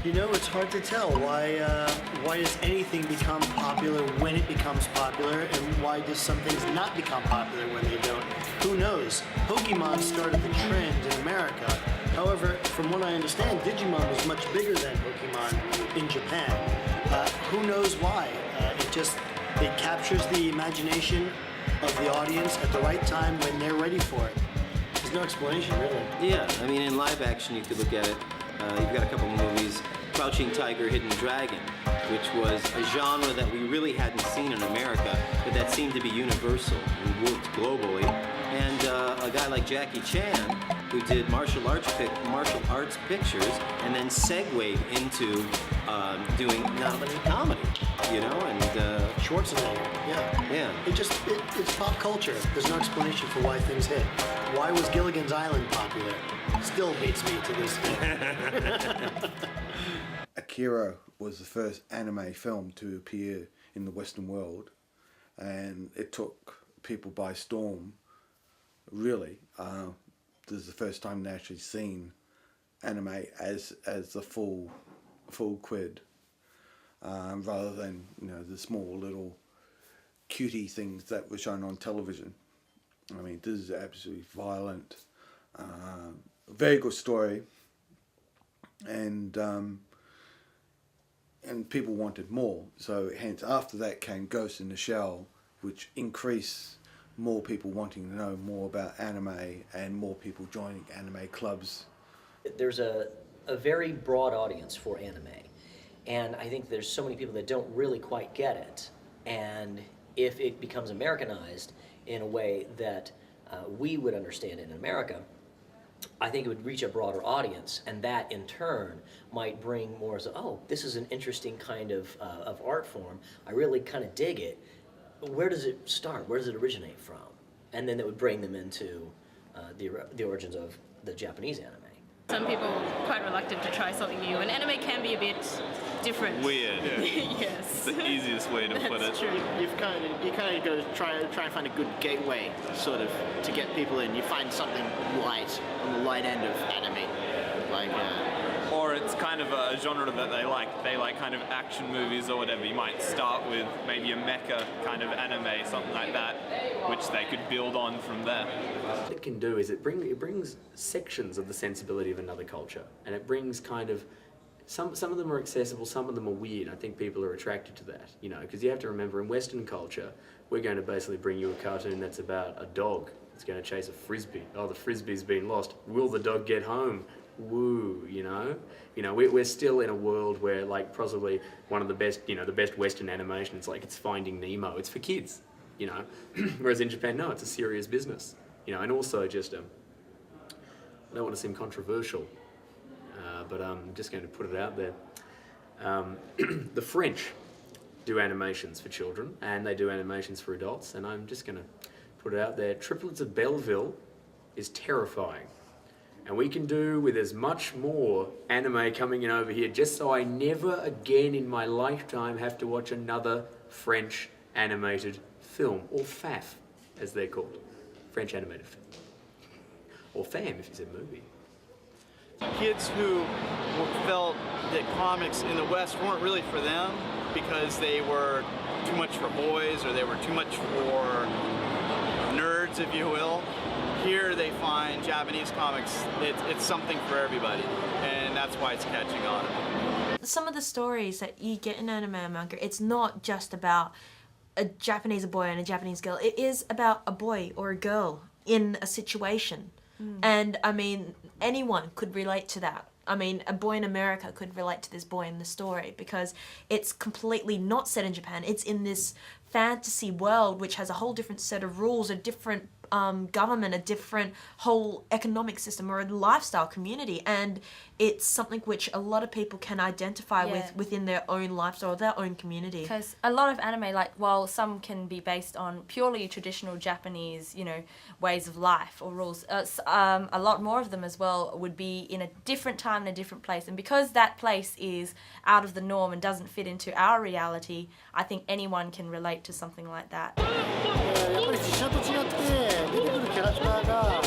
You know, it's hard to tell. Why does anything become popular when it becomes popular, and why does some things not become popular when they don't? Who knows? Pokemon started the trend in America. However, from what I understand, Digimon was much bigger than Pokemon in Japan. Who knows why? It captures the imagination of the audience at the right time when they're ready for it. There's no explanation, really. Yeah, I mean, in live action, you could look at it. You've got a couple of movies, Crouching Tiger, Hidden Dragon, which was a genre that we really hadn't seen in America, but that seemed to be universal and worked globally. And a guy like Jackie Chan, who did martial arts pictures, and then segued into doing not only comedy, you know, and Schwarzenegger, yeah. It's pop culture. There's no explanation for why things hit. Why was Gilligan's Island popular? Still beats me to this day. Akira was the first anime film to appear in the Western world, and it took people by storm, really. This is the first time they actually seen anime as the full quid, rather than, you know, the small little cutie things that were shown on television. I mean, this is absolutely violent, very good story, and people wanted more. So hence after that came Ghost in the Shell, which increased more people wanting to know more about anime and more people joining anime clubs. There's a very broad audience for anime, and I think there's so many people that don't really quite get it. And if it becomes Americanized in a way that we would understand in America, I think it would reach a broader audience, and that in turn might bring more as, oh, this is an interesting kind of art form. I really kind of dig it. Where does it start? Where does it originate from? And then that would bring them into the origins of the Japanese anime. Some people are quite reluctant to try something new, and anime can be a bit different. Weird. Yeah. Yes. It's the easiest way to put it. That's true. You kind of got to try and find a good gateway, sort of, to get people in. You find something light on the light end of anime, like. Or it's kind of a genre that they like. They like kind of action movies or whatever. You might start with maybe a mecha kind of anime, something like that, which they could build on from there. What it can do is it brings sections of the sensibility of another culture, and it brings kind of some of them are accessible, some of them are weird. I think people are attracted to that, you know, because you have to remember in Western culture, we're going to basically bring you a cartoon that's about a dog. It's going to chase a frisbee. Oh, the frisbee's been lost. Will the dog get home? Woo, you know, we're still in a world where, like, possibly one of the best, you know, the best Western animation. It's like it's Finding Nemo. It's for kids, you know. Whereas in Japan, no, it's a serious business, you know. And also, just I don't want to seem controversial, but I'm just going to put it out there. The French do animations for children, and they do animations for adults. And I'm just going to put it out there. Triplets of Belleville is terrifying. And we can do with as much more anime coming in over here, just so I never again in my lifetime have to watch another French animated film, or FAF, as they're called. French animated film. Or FAM, if you said movie. Kids who felt that comics in the West weren't really for them because they were too much for boys, or they were too much for nerds, if you will. Here they find Japanese comics, it's something for everybody, and that's why it's catching on. Some of the stories that you get in anime and manga, it's not just about a Japanese boy and a Japanese girl. It is about a boy or a girl in a situation. And, I mean, anyone could relate to that. I mean, a boy in America could relate to this boy in the story because it's completely not set in Japan. It's in this fantasy world which has a whole different set of rules, a different government, a different whole economic system, or a lifestyle community, and it's something which a lot of people can identify with within their own lifestyle, their own community. Because a lot of anime, like, while some can be based on purely traditional Japanese, you know, ways of life or rules, a lot more of them as well would be in a different time and a different place. And because that place is out of the norm and doesn't fit into our reality, I think anyone can relate to something like that. やっぱり実写と違って出てくるキャラクターが